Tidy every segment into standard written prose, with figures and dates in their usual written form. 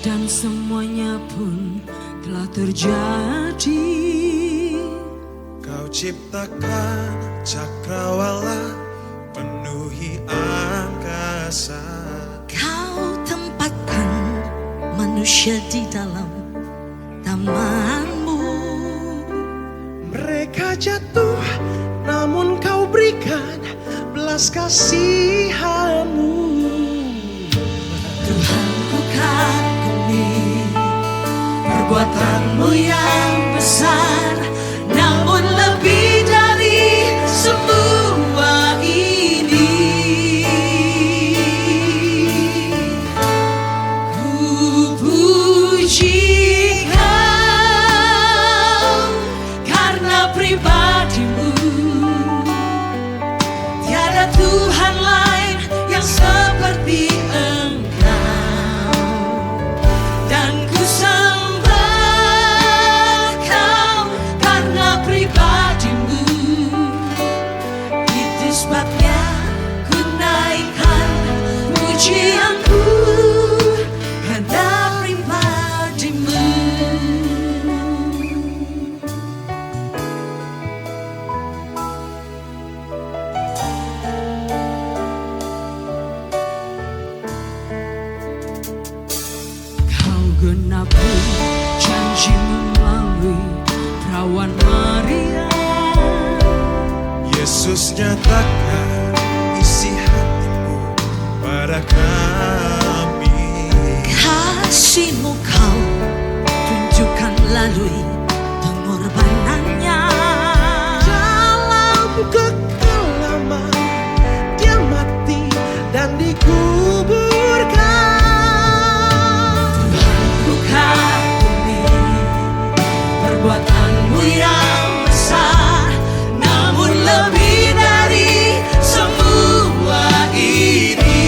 dan semuanya pun telah terjadi. Kau ciptakan cakrawala penuhi angkasa. Kau tempatkan manusia di dalam tamanmu. Mereka jatuh namun kau berikan belas kasihanmu. Tuhanku kagumi perbuatanmu yang besar, namun lebih dari semua ini. Ku puji Kau karena pribadimu. Tiada Tuhan lain yang seperti Engkau, dan ku sembah Kau karena pribadimu. Itu sebabnya ku naikkan pujianku karena pribadimu. Kau genapi janjimu melalui perawan Maria. Yesus nyatakan isi hatimu pada kami. Kasihmu Kau tunjukkan melalui pengorbanannya. Dalam kekelaman dia mati dan dikuburkan. Ku kagumi perbuatanmu yang besar, namun lebih dari semua ini.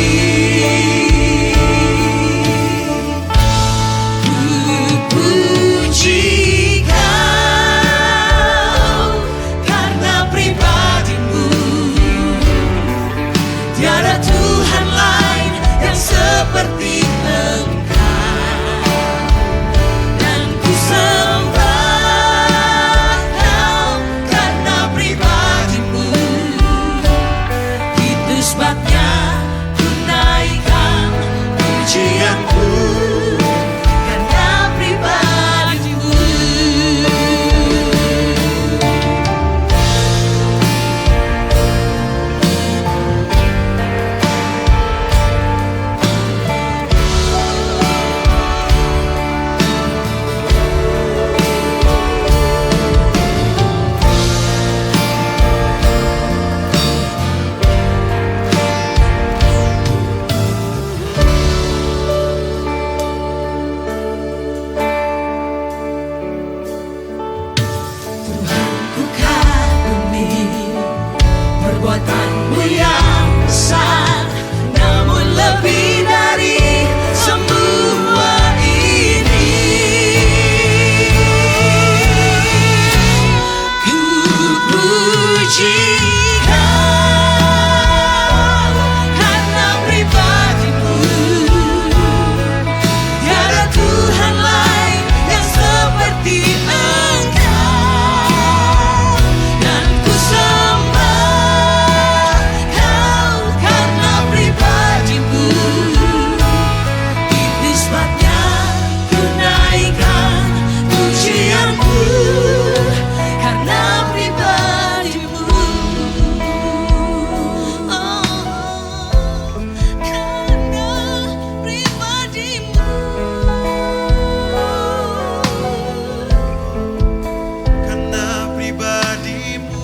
Ku puji Kau karena pribadimu. Tiada Tuhan lain yang seperti Engkau, dan ku sembah Kau karena pribadimu. Itu sebabnya ku naikkan pujianku karena pribadimu. Tuhanku kagumi perbuatanmu yang besar, namun lebih dari semua ini. Ku puji Kau karena pribadimu. Tiada Tuhan lain yang seperti Engkau, dan ku sembah Kau karena pribadimu. Itu sebabnya ku naikkan pujianku karena pribadimu. Oh, karena pribadimu. Karena pribadimu.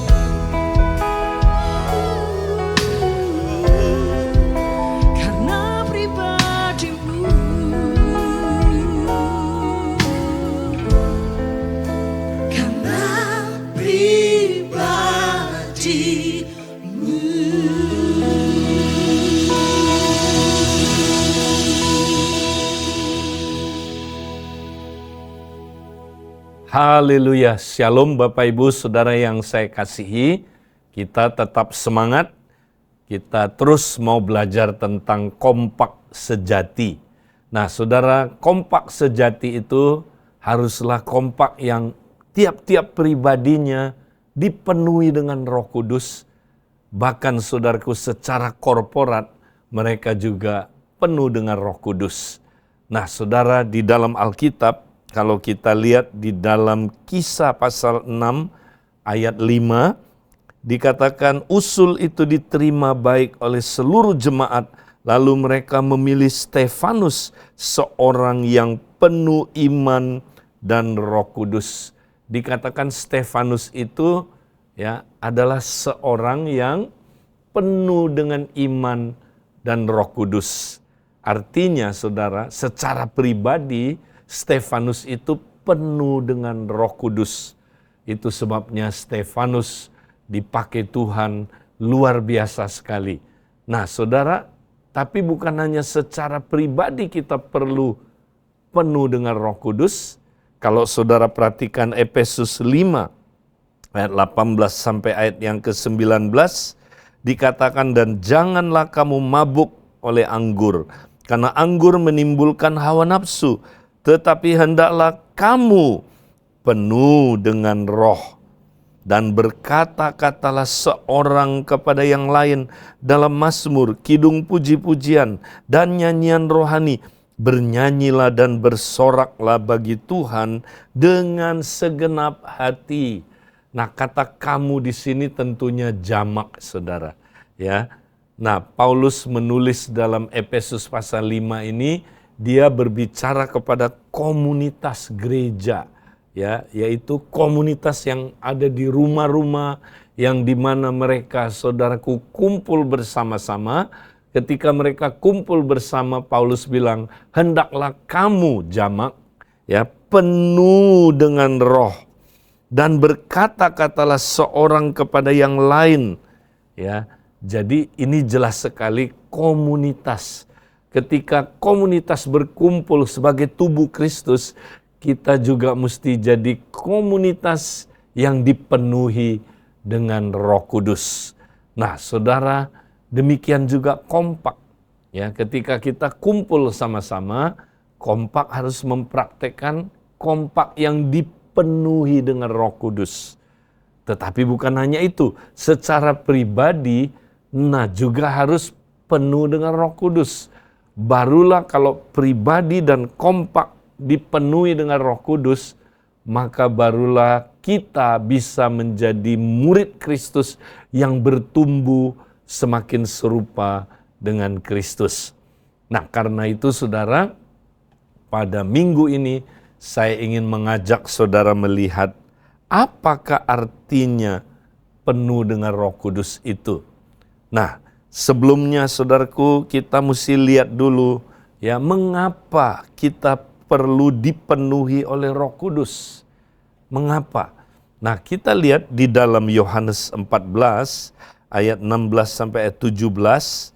Karena pribadimu. Karena pribadimu. Haleluya, Shalom Bapak Ibu Saudara yang saya kasihi. Kita tetap semangat, kita terus mau belajar tentang kompak sejati. Nah, saudara, kompak sejati itu haruslah kompak yang tiap-tiap pribadinya dipenuhi dengan Roh Kudus. Bahkan saudaraku secara korporat mereka juga penuh dengan Roh Kudus. Nah, saudara, di dalam Alkitab kalau kita lihat di dalam Kisah pasal 6 ayat 5 dikatakan usul itu diterima baik oleh seluruh jemaat. Lalu mereka memilih Stefanus, seorang yang penuh iman dan Roh Kudus. Dikatakan Stefanus itu adalah seorang yang penuh dengan iman dan Roh Kudus. Artinya saudara, secara pribadi Stefanus itu penuh dengan Roh Kudus. Itu sebabnya Stefanus dipakai Tuhan luar biasa sekali. Nah saudara, tapi bukan hanya secara pribadi kita perlu penuh dengan Roh Kudus. Kalau saudara perhatikan Efesus 5 ayat 18 sampai ayat yang ke-19 dikatakan, dan janganlah kamu mabuk oleh anggur, karena anggur menimbulkan hawa nafsu, tetapi hendaklah kamu penuh dengan Roh. Dan berkata-katalah seorang kepada yang lain dalam mazmur, kidung puji-pujian, dan nyanyian rohani. Bernyanyilah dan bersoraklah bagi Tuhan dengan segenap hati. Nah, kata kamu di sini tentunya jamak, saudara. Ya. Nah, Paulus menulis dalam Efesus pasal 5 ini, dia berbicara kepada komunitas gereja. Yaitu komunitas yang ada di rumah-rumah yang dimana mereka, saudaraku, kumpul bersama-sama. Ketika mereka kumpul bersama, Paulus bilang, hendaklah kamu jamak, penuh dengan Roh, dan berkata-katalah seorang kepada yang lain. Jadi ini jelas sekali komunitas. Ketika komunitas berkumpul sebagai tubuh Kristus, kita juga mesti jadi komunitas yang dipenuhi dengan Roh Kudus. Nah, saudara, demikian juga kompak. Ketika kita kumpul sama-sama, kompak harus mempraktekkan kompak yang dipenuhi dengan Roh Kudus. Tetapi bukan hanya itu, secara pribadi, juga harus penuh dengan Roh Kudus. Barulah kalau pribadi dan kompak dipenuhi dengan Roh Kudus, maka barulah kita bisa menjadi murid Kristus yang bertumbuh semakin serupa dengan Kristus. Nah, karena itu saudara, pada minggu ini saya ingin mengajak saudara melihat apakah artinya penuh dengan Roh Kudus itu. Nah, sebelumnya saudaraku, kita mesti lihat dulu mengapa kita perlu dipenuhi oleh Roh Kudus. Mengapa? Nah, kita lihat di dalam Yohanes 14 ayat 16 sampai ayat 17,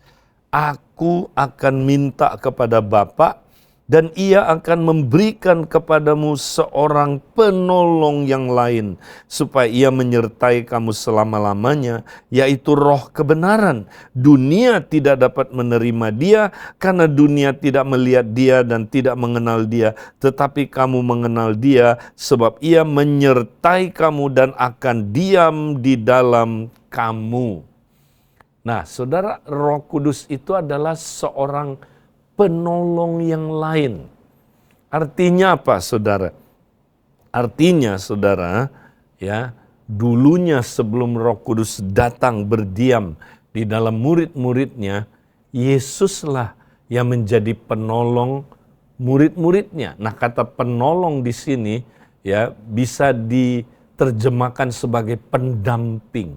aku akan minta kepada Bapa dan ia akan memberikan kepadamu seorang penolong yang lain, supaya ia menyertai kamu selama-lamanya, yaitu Roh kebenaran. Dunia tidak dapat menerima dia, karena dunia tidak melihat dia dan tidak mengenal dia. Tetapi kamu mengenal dia, sebab ia menyertai kamu dan akan diam di dalam kamu. Nah, saudara, Roh Kudus itu adalah seorang penolong yang lain. Artinya apa, saudara? Artinya, saudara, dulunya sebelum Roh Kudus datang berdiam di dalam murid-muridnya, Yesuslah yang menjadi penolong murid-muridnya. Nah, kata penolong di sini bisa diterjemahkan sebagai pendamping.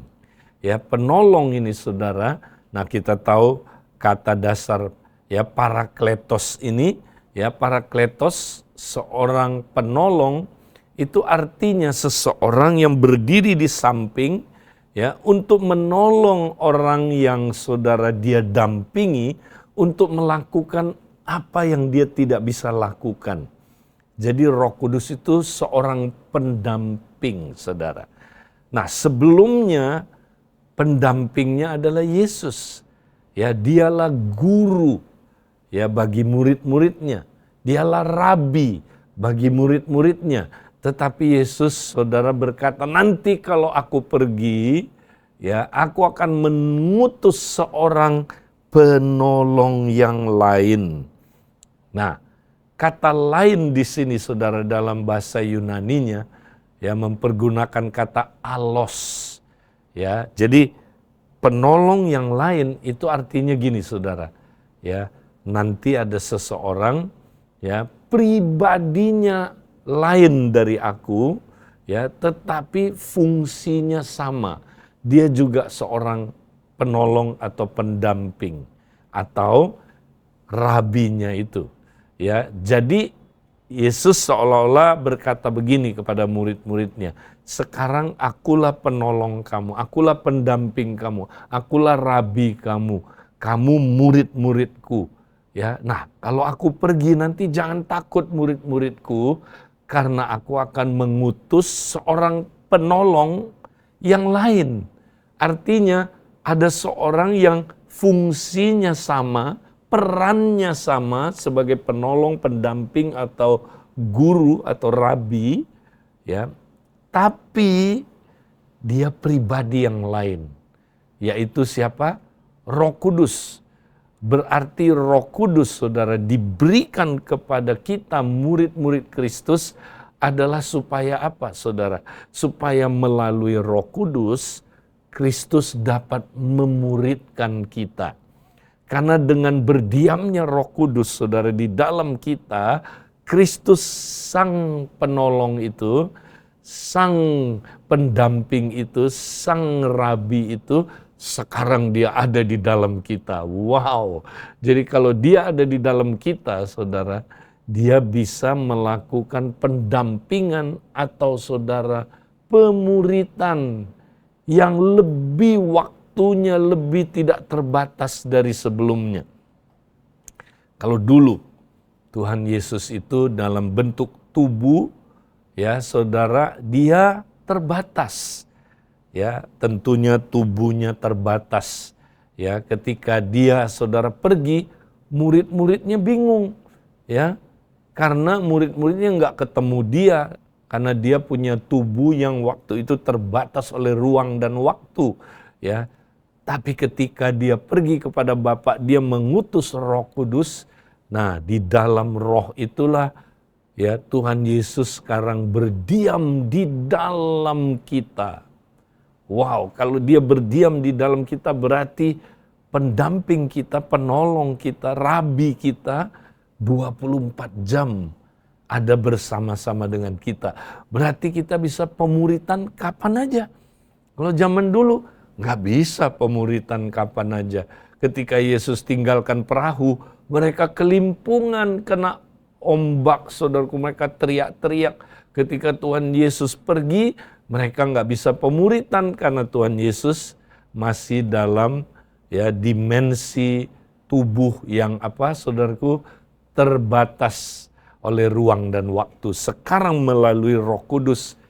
Penolong ini, saudara, nah kita tahu kata dasar parakletos ini, parakletos, seorang penolong, itu artinya seseorang yang berdiri di samping, untuk menolong orang yang saudara dia dampingi untuk melakukan apa yang dia tidak bisa lakukan. Jadi Roh Kudus itu seorang pendamping, saudara. Nah, sebelumnya pendampingnya adalah Yesus. Dialah guru ya bagi murid-muridnya. Dialah rabi bagi murid-muridnya. Tetapi Yesus, saudara, berkata, nanti kalau aku pergi, ya aku akan mengutus seorang penolong yang lain. Nah, kata lain di sini, saudara, dalam bahasa Yunaninya, ya mempergunakan kata alos. Ya, jadi penolong yang lain itu artinya gini, saudara. Ya, nanti ada seseorang, ya pribadinya lain dari aku, ya tetapi fungsinya sama. Dia juga seorang penolong atau pendamping atau rabinya itu. Ya, jadi Yesus seolah-olah berkata begini kepada murid-muridnya, sekarang akulah penolong kamu, akulah pendamping kamu, akulah rabi kamu, kamu murid-muridku. Ya, nah kalau aku pergi nanti jangan takut murid-muridku, karena aku akan mengutus seorang penolong yang lain. Artinya ada seorang yang fungsinya sama, perannya sama sebagai penolong, pendamping atau guru atau rabi, ya. Tapi dia pribadi yang lain. Yaitu siapa? Roh Kudus. Berarti Roh Kudus, saudara, diberikan kepada kita murid-murid Kristus adalah supaya apa, saudara? Supaya melalui Roh Kudus, Kristus dapat memuridkan kita. Karena dengan berdiamnya Roh Kudus, saudara, di dalam kita, Kristus sang penolong itu, sang pendamping itu, sang rabi itu, sekarang dia ada di dalam kita. Wow. Jadi kalau dia ada di dalam kita, saudara, dia bisa melakukan pendampingan atau, saudara, pemuritan yang lebih waktunya lebih tidak terbatas dari sebelumnya. Kalau dulu Tuhan Yesus itu dalam bentuk tubuh, ya saudara, dia terbatas. Ya, tentunya tubuhnya terbatas. Ya, ketika dia, saudara, pergi, murid-muridnya bingung. Ya, karena murid-muridnya nggak ketemu dia, karena dia punya tubuh yang waktu itu terbatas oleh ruang dan waktu. Ya, tapi ketika dia pergi kepada Bapa, dia mengutus Roh Kudus. Nah, di dalam Roh itulah, ya Tuhan Yesus sekarang berdiam di dalam kita. Wow, kalau dia berdiam di dalam kita berarti pendamping kita, penolong kita, rabi kita 24 jam ada bersama-sama dengan kita. Berarti kita bisa pemuritan kapan aja. Kalau zaman dulu nggak bisa pemuritan kapan aja. Ketika Yesus tinggalkan perahu, mereka kelimpungan kena ombak, saudaraku, mereka teriak-teriak. Ketika Tuhan Yesus pergi, mereka nggak bisa pemuritan karena Tuhan Yesus masih dalam, ya, dimensi tubuh yang apa, saudaraku, terbatas oleh ruang dan waktu. Sekarang melalui Roh Kudus,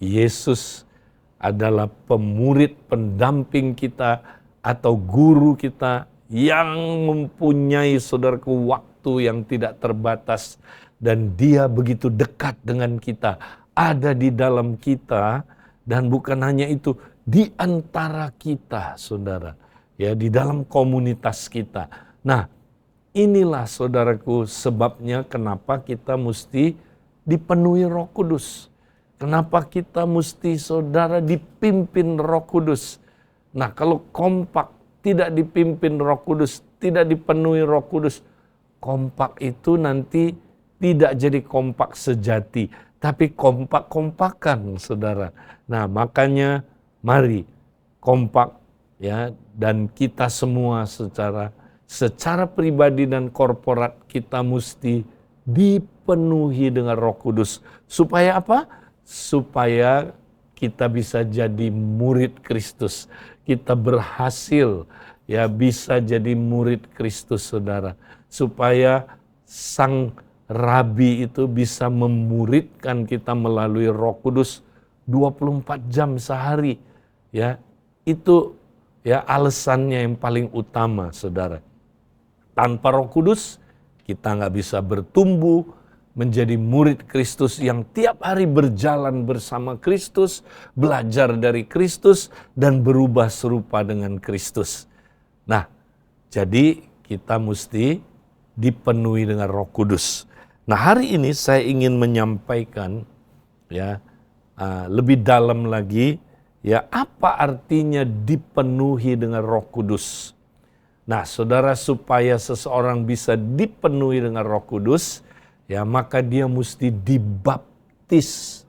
Yesus adalah pemurid, pendamping kita atau guru kita yang mempunyai, saudaraku, waktu yang tidak terbatas, dan dia begitu dekat dengan kita, ada di dalam kita, dan bukan hanya itu, di antara kita, saudara, ya, di dalam komunitas kita. Nah, inilah, saudaraku, sebabnya kenapa kita mesti dipenuhi Roh Kudus. Kenapa kita mesti, saudara, dipimpin Roh Kudus. Nah, kalau kompak tidak dipimpin Roh Kudus, tidak dipenuhi Roh Kudus, kompak itu nanti tidak jadi kompak sejati, tapi kompak-kompakan, saudara. Nah, makanya mari kompak, ya, dan kita semua secara pribadi dan korporat kita mesti dipenuhi dengan Roh Kudus. Supaya apa? Supaya kita bisa jadi murid Kristus. Kita berhasil, ya, bisa jadi murid Kristus, saudara. Supaya sang rabi itu bisa memuridkan kita melalui Roh Kudus 24 jam sehari. Ya, itu, ya, alasannya yang paling utama, saudara. Tanpa Roh Kudus kita nggak bisa bertumbuh menjadi murid Kristus yang tiap hari berjalan bersama Kristus, belajar dari Kristus, dan berubah serupa dengan Kristus. Nah, jadi kita mesti dipenuhi dengan Roh Kudus. Nah, hari ini saya ingin menyampaikan ya lebih dalam lagi ya apa artinya dipenuhi dengan Roh Kudus. Nah, saudara, supaya seseorang bisa dipenuhi dengan Roh Kudus, ya maka dia mesti dibaptis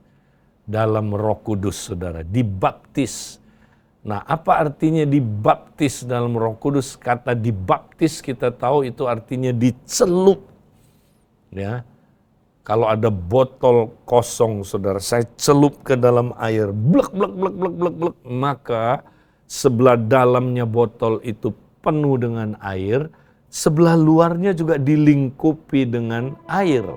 dalam Roh Kudus, saudara. Dibaptis. Nah, apa artinya dibaptis dalam Roh Kudus? Kata dibaptis kita tahu itu artinya dicelup. Ya. Kalau ada botol kosong, saudara, saya celup ke dalam air, blek, blek, blek, blek, blek, blek, maka sebelah dalamnya botol itu penuh dengan air, sebelah luarnya juga dilingkupi dengan air.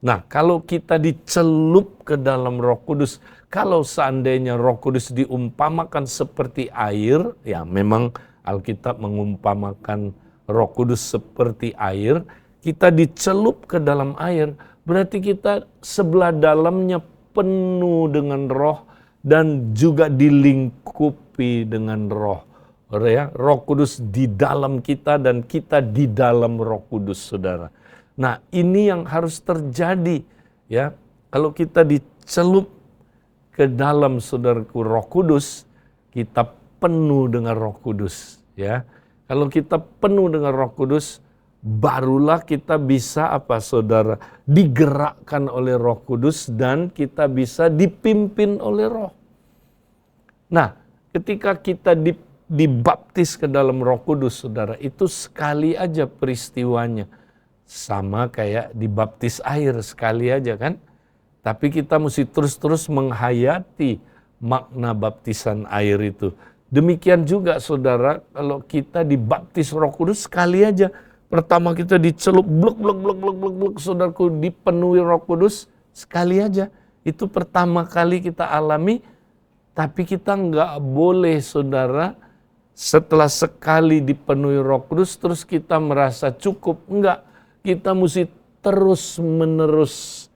Nah, kalau kita dicelup ke dalam Roh Kudus, kalau seandainya Roh Kudus diumpamakan seperti air, ya memang Alkitab mengumpamakan Roh Kudus seperti air, kita dicelup ke dalam air, berarti kita sebelah dalamnya penuh dengan roh dan juga dilingkupi dengan roh. Ya, Roh Kudus di dalam kita dan kita di dalam Roh Kudus, saudara. Nah, ini yang harus terjadi. Ya, kalau kita dicelup ke dalam, saudaraku, Roh Kudus, kita penuh dengan Roh Kudus. Ya, kalau kita penuh dengan Roh Kudus, barulah kita bisa apa, saudara, digerakkan oleh Roh Kudus dan kita bisa dipimpin oleh Roh. Nah, ketika kita dibaptis ke dalam Roh Kudus, saudara, itu sekali aja peristiwanya. Sama kayak dibaptis air, sekali aja kan. Tapi kita mesti terus-terus menghayati makna baptisan air itu. Demikian juga, saudara, kalau kita dibaptis Roh Kudus sekali aja. Pertama kita dicelup, blek, blek, blek, blek, blek, blek, saudaraku, dipenuhi Roh Kudus sekali aja. Itu pertama kali kita alami, tapi kita nggak boleh, saudara, setelah sekali dipenuhi Roh Kudus, terus kita merasa cukup. Enggak, kita mesti terus-menerus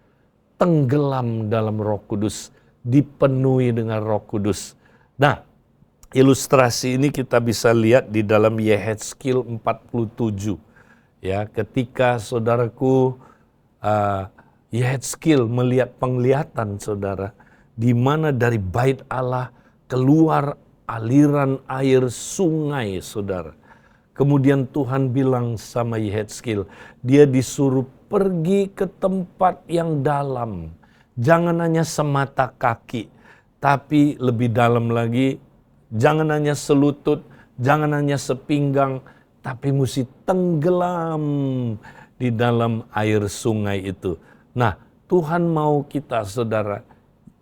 tenggelam dalam Roh Kudus, dipenuhi dengan Roh Kudus. Nah, ilustrasi ini kita bisa lihat di dalam Yehezkiel 47. Ya, ketika saudaraku Yehezkiel melihat penglihatan, saudara, di mana dari bait Allah keluar aliran air sungai, saudara. Kemudian Tuhan bilang sama Yehezkiel, dia disuruh pergi ke tempat yang dalam. Jangan hanya semata kaki, tapi lebih dalam lagi, jangan hanya selutut, jangan hanya sepinggang, tapi mesti tenggelam di dalam air sungai itu. Nah, Tuhan mau kita, saudara,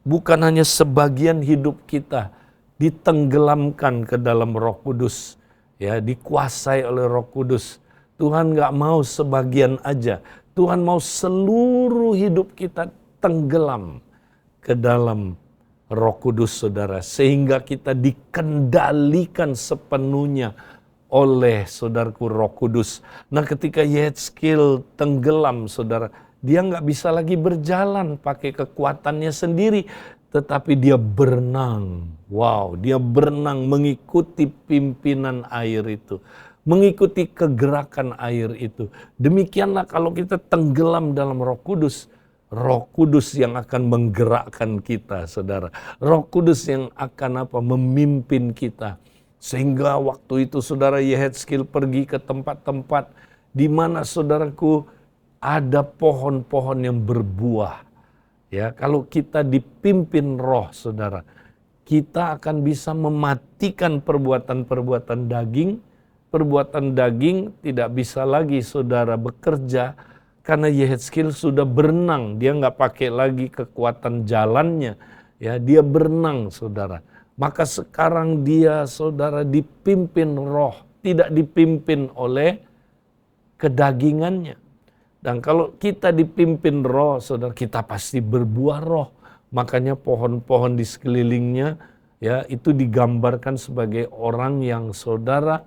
bukan hanya sebagian hidup kita ditenggelamkan ke dalam Roh Kudus, ya, dikuasai oleh Roh Kudus. Tuhan nggak mau sebagian aja. Tuhan mau seluruh hidup kita tenggelam ke dalam Roh Kudus, saudara, sehingga kita dikendalikan sepenuhnya oleh, saudaraku, Roh Kudus. Nah, ketika Yehezkiel tenggelam, saudara, dia nggak bisa lagi berjalan pakai kekuatannya sendiri, tetapi dia berenang. Wow, dia berenang mengikuti pimpinan air itu, mengikuti kegerakan air itu. Demikianlah kalau kita tenggelam dalam Roh Kudus, Roh Kudus yang akan menggerakkan kita, saudara. Roh Kudus yang akan memimpin kita. Sehingga waktu itu, saudara, Yehezkiel pergi ke tempat-tempat di mana, saudaraku, ada pohon-pohon yang berbuah. Ya, kalau kita dipimpin Roh, saudara, kita akan bisa mematikan perbuatan-perbuatan daging. Perbuatan daging tidak bisa lagi, saudara, bekerja karena Yehezkiel sudah berenang. Dia nggak pakai lagi kekuatan jalannya. Ya, dia berenang, saudara. Maka sekarang dia, saudara, dipimpin Roh, tidak dipimpin oleh kedagingannya. Dan kalau kita dipimpin Roh, saudara, kita pasti berbuah Roh. Makanya pohon-pohon di sekelilingnya, ya, itu digambarkan sebagai orang yang, saudara,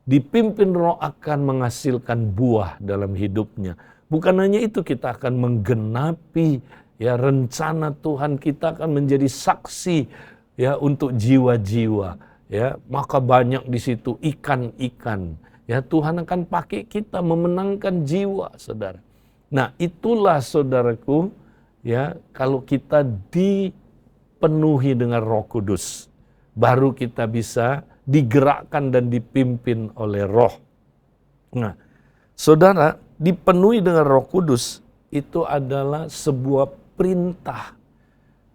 dipimpin Roh akan menghasilkan buah dalam hidupnya. Bukan hanya itu, kita akan menggenapi ya rencana Tuhan, kita akan menjadi saksi ya untuk jiwa-jiwa. Ya, maka banyak di situ ikan-ikan. Ya, Tuhan akan pakai kita memenangkan jiwa, saudara. Nah, itulah saudaraku, ya, kalau kita dipenuhi dengan Roh Kudus, baru kita bisa digerakkan dan dipimpin oleh Roh. Nah, saudara, dipenuhi dengan Roh Kudus itu adalah sebuah perintah.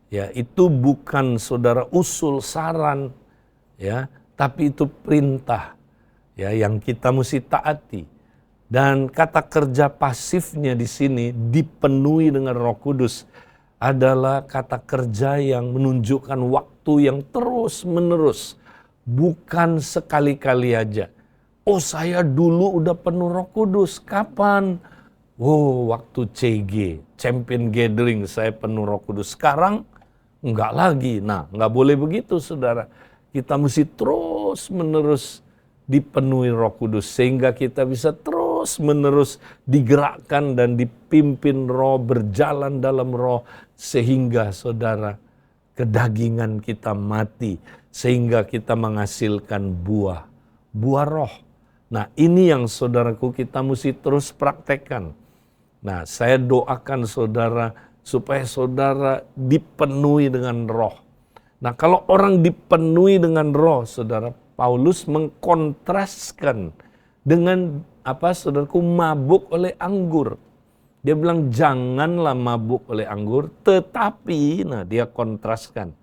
Ya, itu bukan saudara usul saran, ya, tapi itu perintah ya yang kita mesti taati. Dan kata kerja pasifnya di sini dipenuhi dengan Roh Kudus adalah kata kerja yang menunjukkan waktu yang terus-menerus, bukan sekali-kali aja. Oh, saya dulu udah penuh Roh Kudus. Kapan? Oh, waktu CG, Champion Gathering, saya penuh Roh Kudus. Sekarang enggak lagi. Nah, enggak boleh begitu, saudara. Kita mesti terus-menerus dipenuhi Roh Kudus sehingga kita bisa terus-menerus digerakkan dan dipimpin Roh, berjalan dalam Roh sehingga saudara kedagingan kita mati, sehingga kita menghasilkan buah Roh. Nah, ini yang saudaraku kita mesti terus praktekkan. Nah, saya doakan saudara supaya saudara dipenuhi dengan Roh. Nah, kalau orang dipenuhi dengan Roh, saudara, Paulus mengkontraskan dengan saudaraku, mabuk oleh anggur. Dia bilang janganlah mabuk oleh anggur, tetapi, nah dia kontraskan,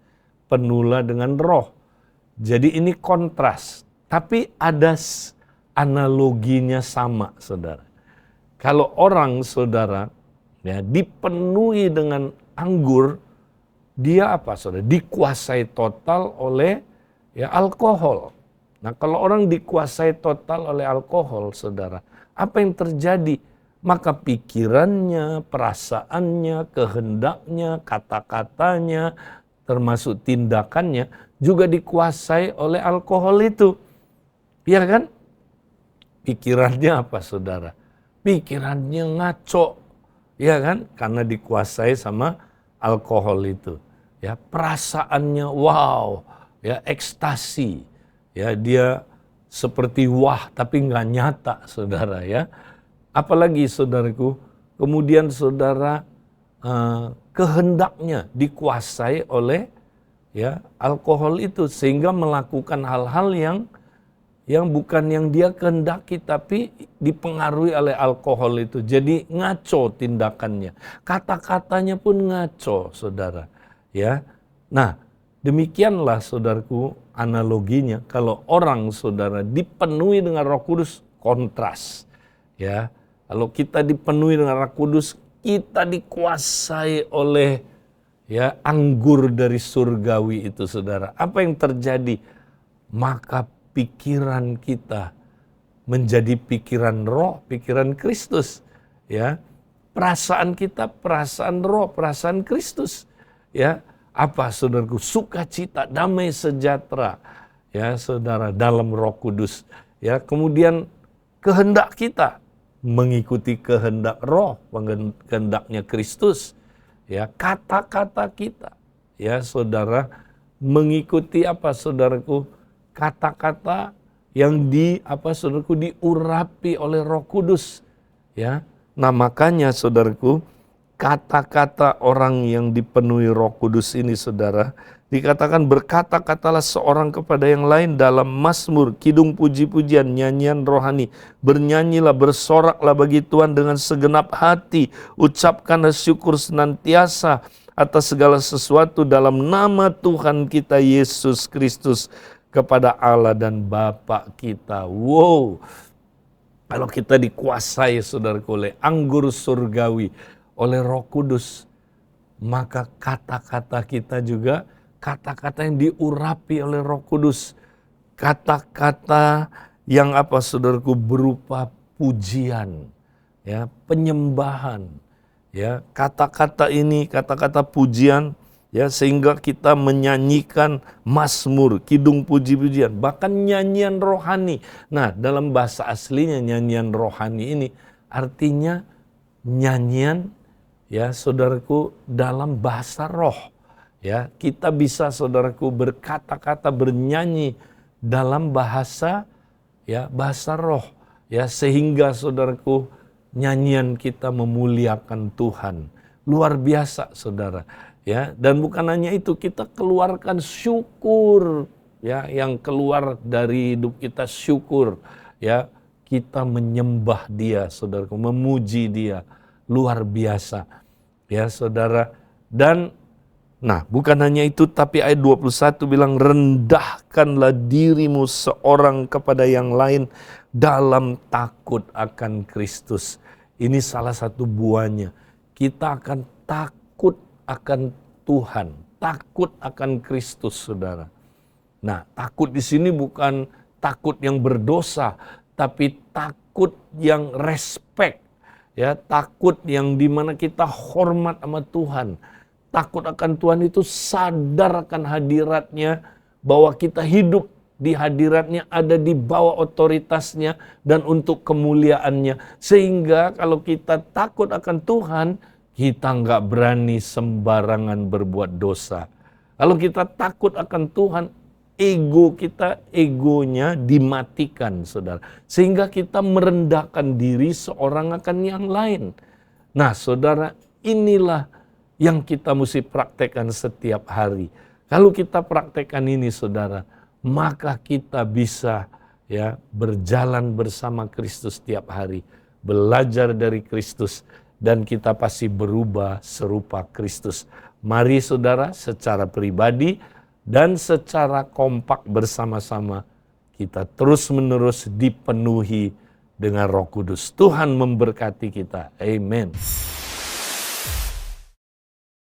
penuhlah dengan Roh. Jadi ini kontras, tapi ada analoginya sama, saudara. Kalau orang, saudara, ya, dipenuhi dengan anggur, dia saudara? Dikuasai total oleh ya alkohol. Nah, kalau orang dikuasai total oleh alkohol, saudara, apa yang terjadi? Maka pikirannya, perasaannya, kehendaknya, kata-katanya, termasuk tindakannya juga dikuasai oleh alkohol itu. Iya kan? Pikirannya saudara? Pikirannya ngaco. Iya kan? Karena dikuasai sama alkohol itu. Ya, perasaannya wow, ya ekstasi. Ya, dia seperti wah tapi nggak nyata, saudara ya. Apalagi saudaraku, kemudian saudara kehendaknya dikuasai oleh ya alkohol itu sehingga melakukan hal-hal yang bukan yang dia kehendaki tapi dipengaruhi oleh alkohol itu. Jadi ngaco tindakannya, kata-katanya pun ngaco, saudara. Ya, nah demikianlah saudaraku analoginya. Kalau orang saudara dipenuhi dengan Roh Kudus, kontras. Ya, kalau kita dipenuhi dengan Roh Kudus, kita dikuasai oleh ya anggur dari surgawi itu, saudara. Apa yang terjadi? Maka pikiran kita menjadi pikiran Roh, pikiran Kristus. Ya, perasaan kita perasaan Roh, perasaan Kristus. Ya, saudaraku? Sukacita, damai sejahtera, ya saudara, dalam Roh Kudus. Ya, kemudian kehendak kita mengikuti kehendak Roh, kehendaknya Kristus. Ya, kata-kata kita, ya saudara, mengikuti saudaraku? Kata-kata yang saudaraku, diurapi oleh Roh Kudus. Ya, nah makanya saudaraku, kata-kata orang yang dipenuhi Roh Kudus ini, saudara, dikatakan berkata-katalah seorang kepada yang lain dalam mazmur, kidung puji-pujian, nyanyian rohani. Bernyanyilah, bersoraklah bagi Tuhan dengan segenap hati. Ucapkanlah syukur senantiasa atas segala sesuatu dalam nama Tuhan kita Yesus Kristus kepada Allah dan Bapa kita. Wow, kalau kita dikuasai, saudaraku, oleh anggur surgawi, oleh Roh Kudus, maka kata-kata kita juga kata-kata yang diurapi oleh Roh Kudus. Kata-kata yang saudaraku, berupa pujian, ya, penyembahan. Ya, kata-kata ini, kata-kata pujian ya, sehingga kita menyanyikan mazmur, kidung puji-pujian, bahkan nyanyian rohani. Nah, dalam bahasa aslinya nyanyian rohani ini artinya nyanyian, ya saudaraku, dalam bahasa roh. Ya, kita bisa saudaraku berkata-kata, bernyanyi dalam bahasa, ya, bahasa roh, ya, sehingga saudaraku nyanyian kita memuliakan Tuhan. Luar biasa, saudara. Ya, dan bukan hanya itu, kita keluarkan syukur, ya, yang keluar dari hidup kita syukur, ya, kita menyembah Dia, saudaraku, memuji Dia, luar biasa, ya, saudara. Dan nah, bukan hanya itu, tapi ayat 21 bilang, rendahkanlah dirimu seorang kepada yang lain dalam takut akan Kristus. Ini salah satu buahnya. Kita akan takut akan Tuhan, takut akan Kristus, saudara. Nah, takut di sini bukan takut yang berdosa, tapi takut yang respect, ya, takut yang dimana kita hormat sama Tuhan. Takut akan Tuhan itu sadar akan hadiratnya, bahwa kita hidup di hadiratnya, ada di bawah otoritasnya dan untuk kemuliaannya. Sehingga kalau kita takut akan Tuhan, kita nggak berani sembarangan berbuat dosa. Kalau kita takut akan Tuhan, egonya dimatikan, saudara. Sehingga kita merendahkan diri seorang akan yang lain. Nah, saudara, inilah yang kita mesti praktekkan setiap hari. Kalau kita praktekkan ini, saudara, maka kita bisa, ya, berjalan bersama Kristus setiap hari, belajar dari Kristus, dan kita pasti berubah serupa Kristus. Mari saudara, secara pribadi dan secara kompak bersama-sama kita terus-menerus dipenuhi dengan Roh Kudus. Tuhan memberkati kita. Amin.